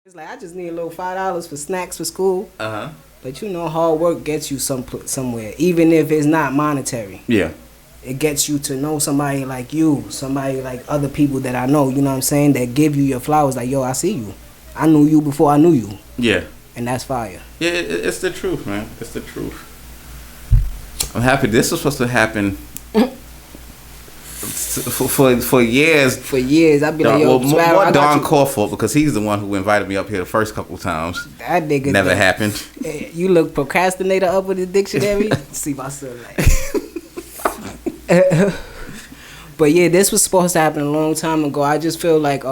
It's like I just need a little $5 for snacks for school. Uh huh. But you know, hard work gets you somewhere, even if it's not monetary. Yeah. It gets you to know somebody like you, somebody like other people that I know. You know what I'm saying? That give you your flowers. Like, yo, I see you. I knew you before I knew you. Yeah. And that's fire. Yeah, it's the truth, man. It's the truth. I'm happy. This was supposed to happen for years. For years, I'd be like, yo, more Don Crawford, because he's the one who invited me up here the first couple times. That nigga never happened. You look procrastinator up with the dictionary. See myself like. But yeah, this was supposed to happen a long time ago. I just feel like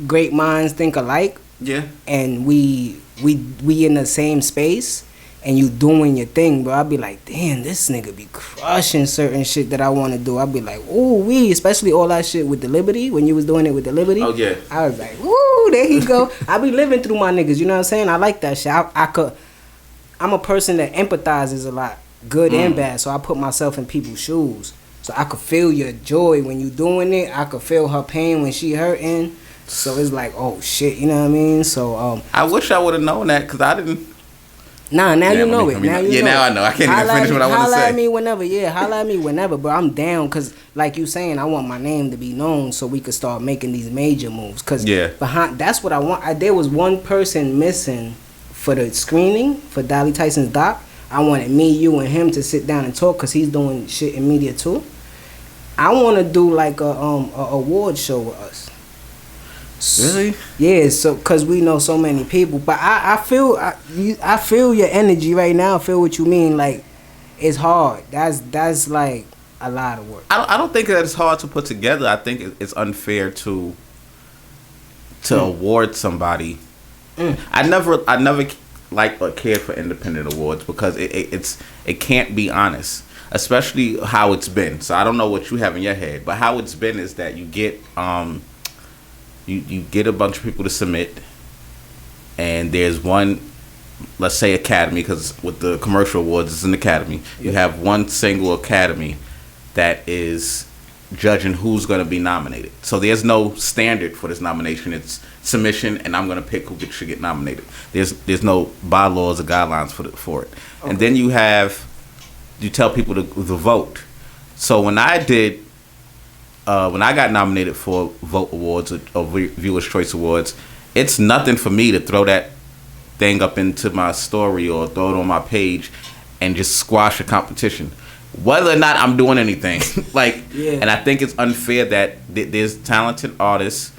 great minds think alike. Yeah. And we in the same space, and you doing your thing, bro. I'd be like, damn, this nigga be crushing certain shit that I want to do. I'd be like, ooh, especially all that shit with the Liberty, when you was doing it with the Liberty. Oh, yeah. I was like, ooh, there he go. I be living through my niggas, you know what I'm saying? I like that shit. I'm a person that empathizes a lot, good and bad, so I put myself in people's shoes. So I could feel your joy when you doing it. I could feel her pain when she hurting. So it's like, oh shit, you know what I mean? So I wish I would have known that, because I didn't. Now you know it. Now you know. Now I know. I can't even finish what I want to say. Holla at me whenever. Yeah, holla at me whenever. But I'm down, because like you saying, I want my name to be known so we could start making these major moves. Because that's what I want. There was one person missing for the screening for Dolly Tyson's doc. I wanted me, you, and him to sit down and talk, because he's doing shit in media too. I want to do like a award show with us. Really? Yeah, so because we know so many people, but I feel your energy right now. I feel what you mean. Like, it's hard. That's like a lot of work. I don't think that it's hard to put together. I think it's unfair to award somebody. I never like or cared for independent awards, because it can't be honest, especially how it's been. So I don't know what you have in your head, but how it's been is that you get you get a bunch of people to submit, and there's one, let's say academy, because with the commercial awards it's an academy. You have one single academy that is judging who's going to be nominated. So there's no standard for this nomination. It's submission, and I'm going to pick who should get nominated. There's no bylaws or guidelines for it. Okay. And then you tell people to vote. So when I got nominated for Vote Awards or Viewers' Choice Awards, it's nothing for me to throw that thing up into my story or throw it on my page and just squash a competition, whether or not I'm doing anything. And I think it's unfair that there's talented artists,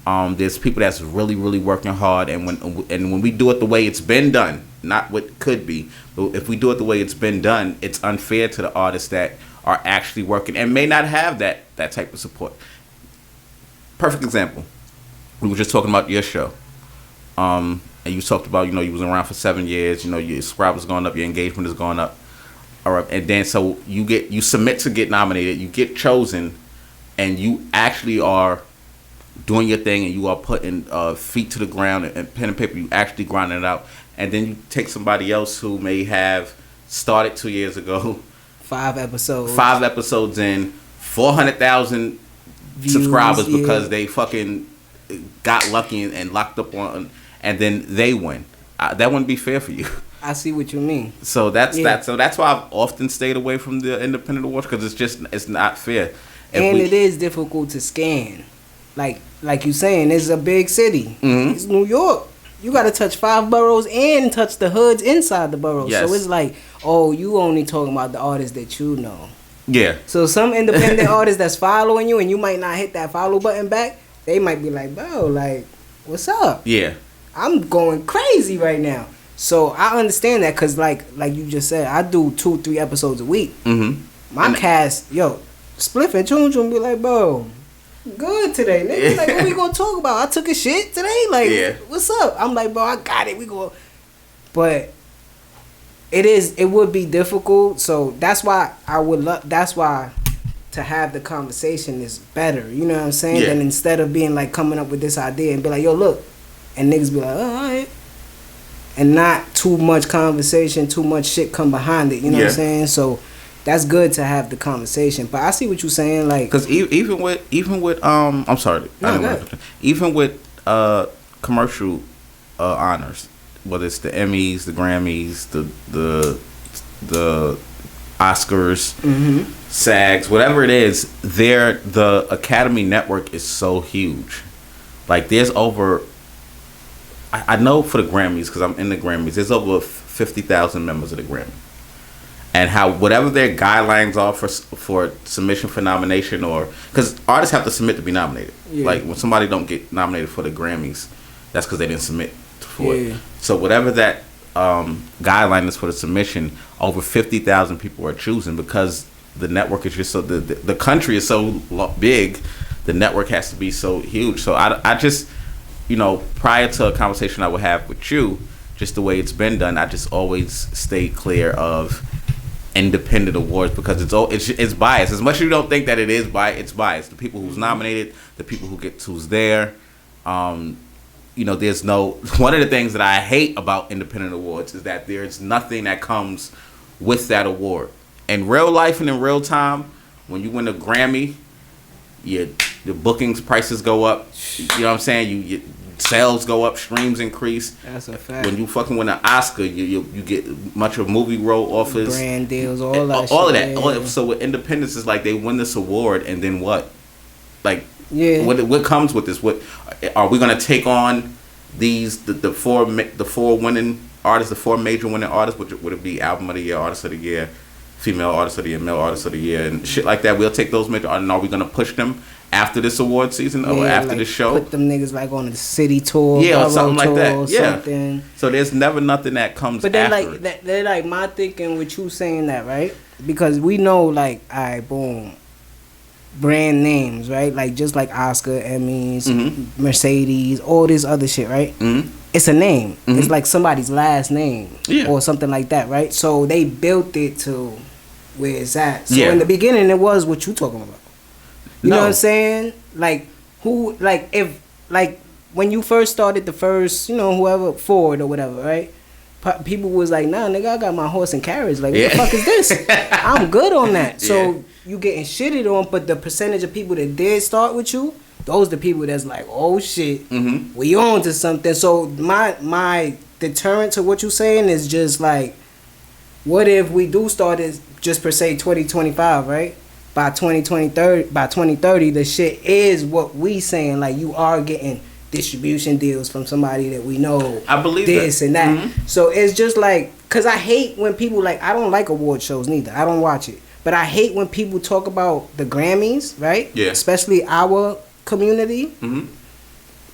there's people that's really, really working hard, and when we do it the way it's been done, not what could be, but if we do it the way it's been done, it's unfair to the artists that are actually working and may not have that type of support. Perfect example. We were just talking about your show. And you talked about, you was around for 7 years, your subscribers going up, your engagement is going up. All right, and then so you submit to get nominated, you get chosen, and you actually are doing your thing, and you are putting feet to the ground and pen and paper, you actually grinding it out. And then you take somebody else who may have started 2 years ago, 5 episodes in, 400,000 subscribers because they fucking got lucky and locked up on, and then they win. That wouldn't be fair for you. I see what you mean. So that's that. So that's why I've often stayed away from the independent awards, because it's not fair. It is difficult to scan. Like you saying, it's a big city. Mm-hmm. It's New York. You got to touch 5 boroughs and touch the hoods inside the boroughs. Yes. So it's like, oh, you only talking about the artists that you know. Yeah. So some independent artists that's following you, and you might not hit that follow button back, they might be like, bro, like, what's up? Yeah. I'm going crazy right now. So I understand that, because like you just said, I do 2-3 episodes a week. Mm-hmm. My cast, Spliff and Chun Chun be like, bro, good today, nigga. Like, what we gonna talk about? I took a shit today. Like, what's up? I'm like, bro, I got it. We go, but it would be difficult. So that's why that's why to have the conversation is better. You know what I'm saying? Yeah. Than instead of being like coming up with this idea and be like, yo, look, and niggas be like, oh, all right, and not too much conversation, too much shit come behind it. You know what I'm saying? So that's good to have the conversation. But I see what you're saying, like, because even with I'm sorry, no, even with commercial honors, whether it's the Emmys, the Grammys, the Oscars, SAGs, whatever it is, the Academy Network is so huge. Like there's over, I know for the Grammys, because I'm in the Grammys, there's over 50,000 members of the Grammy. And how whatever their guidelines are for submission for nomination, or because artists have to submit to be nominated. Yeah. Like when somebody don't get nominated for the Grammys, that's because they didn't submit for it. So whatever that guideline is for the submission, over 50,000 people are choosing, because the network is just so the country is so big, the network has to be so huge. So I just, you know, prior to a conversation I would have with you, just the way it's been done, I just always stay clear of independent awards, because it's biased. As much as you don't think that it is biased, it's biased. The people who's nominated, the people who's there. You know, there's no. One of the things that I hate about independent awards is that there's nothing that comes with that award. In real life and in real time, when you win a Grammy, the bookings prices go up. You know what I'm saying? You sales go up, streams increase. That's a fact. When you fucking win an Oscar, you get much of movie role offers, brand deals, all that. All of shit, that. Yeah. So with independence, it's like they win this award, and then what? Like, yeah. What comes with this? What are we gonna take on? The four winning artists, the four major winning artists? Would it be album of the year, artist of the year, female artist of the year, male artist of the year, and shit like that? We'll take those major artists, and are we gonna push them after this award season or after like this show? Put them niggas like on a city tour, or something like that. Or yeah. something. So there's never nothing that comes. But then after like they're like my thinking with you saying that, right? Because we know like, alright, boom, brand names, right? Like just like Oscar, Emmys, Mercedes, all this other shit, right? It's a name. It's like somebody's last name or something like that, right? So they built it to where it's at. So in the beginning, it was what you talking about. You know what I'm saying? Like who? Like if like when you first started the first, you know, whoever Ford or whatever, right? People was like, nah, nigga, I got my horse and carriage. Like, what the fuck is this? I'm good on that. So you getting shitted on, but the percentage of people that did start with you, those the people that's like, oh shit, we on to something. So my deterrent to what you saying is just like, what if we do start as just per se 2025, right? By 2030, the shit is what we saying. Like, you are getting distribution deals from somebody that we know. I believe this that. And that. So it's just like, cause I hate when people like, I don't like award shows neither. I don't watch it, but I hate when people talk about the Grammys, right? Yeah. Especially our community.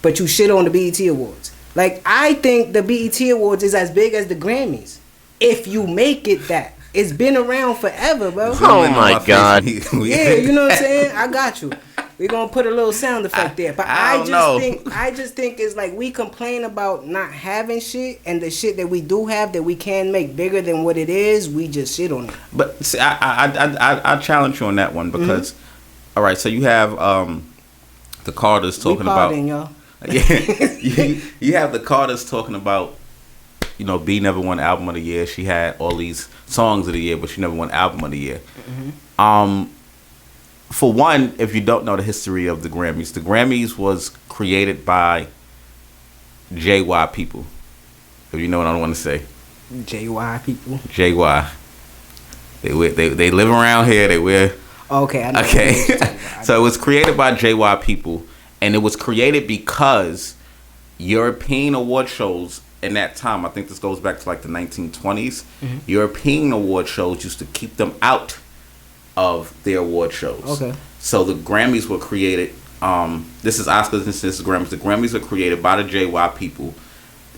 But you shit on the BET Awards. Like, I think the BET Awards is as big as the Grammys. If you make it that. It's been around forever, bro. Oh my God. Yeah, you know what I'm saying? I got you. We're gonna put a little sound effect there. But I just think it's like we complain about not having shit, and the shit that we do have that we can make bigger than what it is, we just shit on it. But see, I challenge you on that one, because all right, so you have the Carters talking about y'all. you have the Carters talking about, you know, B never won album of the year. She had all these songs of the year, but she never won album of the year. For one, if you don't know the history of the Grammys was created by JY people. If you know what I want to say. JY people. JY. They live around here. They wear. Okay. I know. Okay. So it was created by JY people, and it was created because European award shows in that time, I think this goes back to like the 1920s, European award shows used to keep them out of their award shows. Okay. So the Grammys were created, this is Oscars, this is Grammys. The Grammys were created by the JY people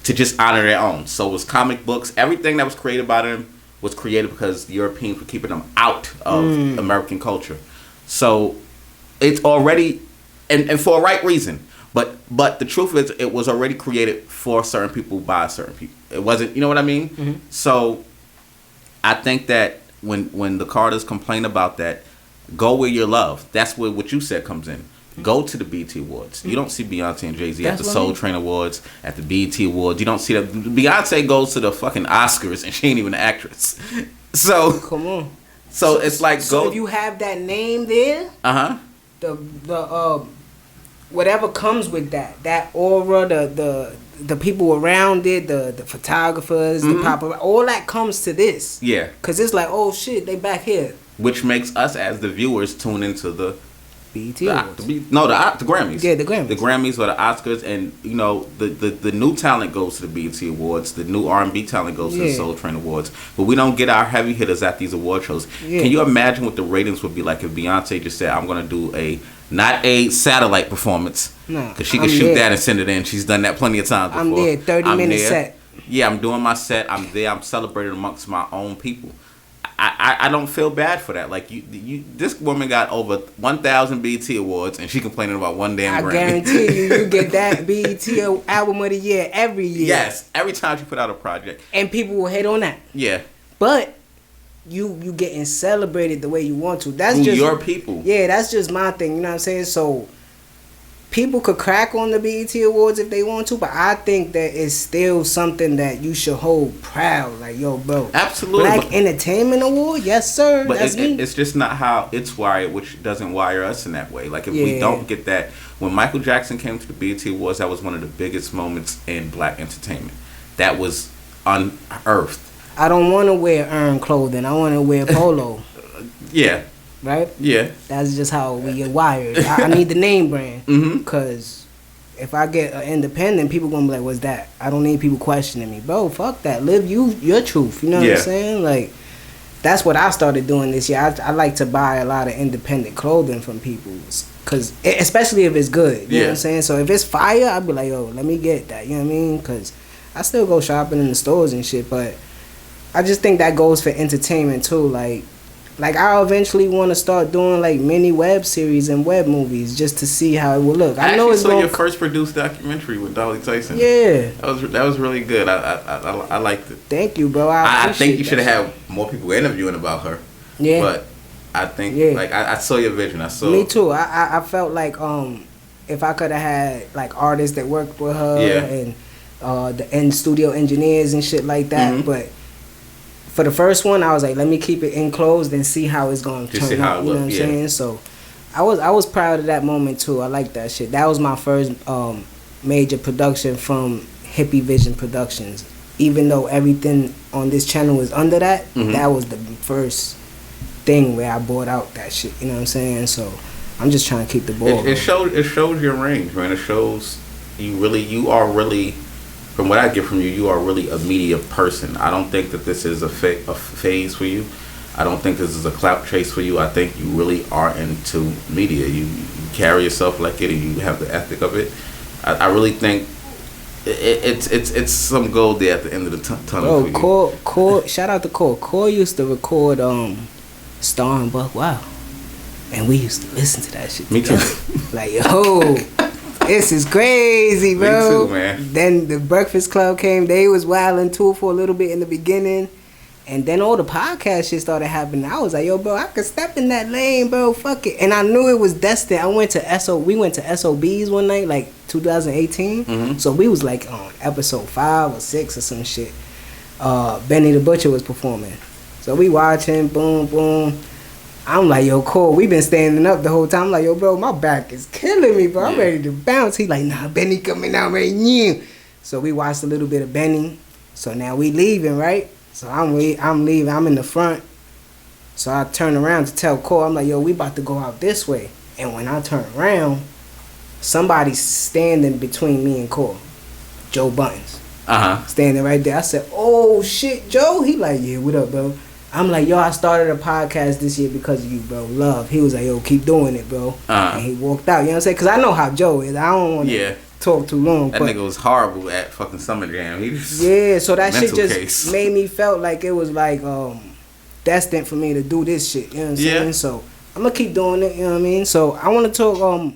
to just honor their own. So it was comic books, everything that was created by them was created because the Europeans were keeping them out of American culture. So it's already, and for a right reason. But the truth is, it was already created for certain people by certain people. It wasn't, you know what I mean? So I think that when the Carters complain about that, go where your love. That's where what you said comes in. Go to the BET Awards. You don't see Beyonce and Jay-Z at the Soul Train Awards, at the BET Awards. You don't see that. Beyonce goes to the fucking Oscars and she ain't even an actress. So come on. So it's like, so go. if you have that name there, whatever comes with that aura, the people around it, the photographers, the paparazzi, all that comes to this. Yeah. Because it's like, oh shit, they back here. Which makes us as the viewers tune into the BET Awards. The Grammys. Yeah, the Grammys. The Grammys or the Oscars, and you know the new talent goes to the BET Awards. The new R&B talent goes to the Soul Train Awards. But we don't get our heavy hitters at these award shows. Yeah. Can you imagine what the ratings would be like if Beyonce just said, "I'm going to do not a satellite performance, because she can shoot that and send it in. She's done that plenty of times before. I'm there, 30-minute set. Yeah, I'm doing my set. I'm there. I'm celebrating amongst my own people. I don't feel bad for that. Like this woman got over 1,000 BET awards, and she complaining about one damn Grammy. I guarantee you get that BET album of the year every year. Yes, every time she put out a project, and people will hate on that. Yeah, but you getting celebrated the way you want to. That's just your people. Yeah, that's just my thing. You know what I'm saying? So people could crack on the BET Awards if they want to, but I think that it's still something that you should hold proud. Like, yo, bro. Absolutely. Black Entertainment Award? Yes, sir. But that's me. It's just not how it's wired, which doesn't wire us in that way. Like, if we don't get that. When Michael Jackson came to the BET Awards, that was one of the biggest moments in black entertainment. That was unearthed. I don't want to wear earned clothing. I want to wear polo. Yeah. Right? Yeah. That's just how we get wired. I need the name brand. Because if I get an independent, people going to be like, what's that? I don't need people questioning me. Bro, fuck that. Live your truth. You know what I'm saying? Like, that's what I started doing this year. I like to buy a lot of independent clothing from people. Cause especially if it's good. You know what I'm saying? So if it's fire, I'll be like, yo, let me get that. You know what I mean? Because I still go shopping in the stores and shit. But I just think that goes for entertainment too. Like I eventually want to start doing like mini web series and web movies just to see how it will look. I know it's your first produced documentary with Dolly Tyson. Yeah, that was really good. I liked it. Thank you, bro. I think you should have had more people interviewing about her. Yeah, but I think like I saw your vision. Me too. I felt like if I could have had like artists that worked with her and the studio engineers and shit like that, but. For the first one, I was like, let me keep it enclosed and see how it's going to turn out. You know what I'm saying? So, I was proud of that moment too. I like that shit. That was my first major production from Hippie Vision Productions. Even though everything on this channel was under that, that was the first thing where I bought out that shit. You know what I'm saying? So, I'm just trying to keep the ball. It shows your range, man. It shows you are really. From what I get from you, you are really a media person. I don't think that this is a phase for you. I don't think this is a clout chase for you. I think you really are into media. You carry yourself like it, and you have the ethic of it. I really think it's some gold there at the end of the tunnel. Bro, Core, shout out to Core. Core used to record Star and Buck Wow, and we used to listen to that shit. Me too. Like, yo. This is crazy, bro. Me too, man. Then the Breakfast Club came. They was wilding too for a little bit in the beginning. And then all the podcast shit started happening. I was like, yo, bro, I could step in that lane, bro. Fuck it. And I knew it was destined. We went to SOBs one night, like 2018. So we was like on episode 5 or 6 or some shit. Benny the Butcher was performing. So we watching, boom, boom. I'm like, yo, Cole, we been standing up the whole time. I'm like, yo, bro, my back is killing me, bro. I'm ready to bounce. He like, nah, Benny coming out right now. So we watched a little bit of Benny. So now we leaving, right? So I'm leaving. I'm in the front. So I turn around to tell Cole, I'm like, yo, we about to go out this way. And when I turn around, somebody's standing between me and Cole. Joe Buttons. Standing right there. I said, oh, shit, Joe? He like, yeah, what up, bro? I'm like, yo, I started a podcast this year because of you, bro. Love. He was like, yo, keep doing it, bro. And he walked out. You know what I'm saying? Because I know how Joe is. I don't want to talk too long. That nigga was horrible at fucking Summer Jam. So that shit just made me felt like it was like destined for me to do this shit. You know what I'm saying? So I'm going to keep doing it. You know what I mean? So I want to talk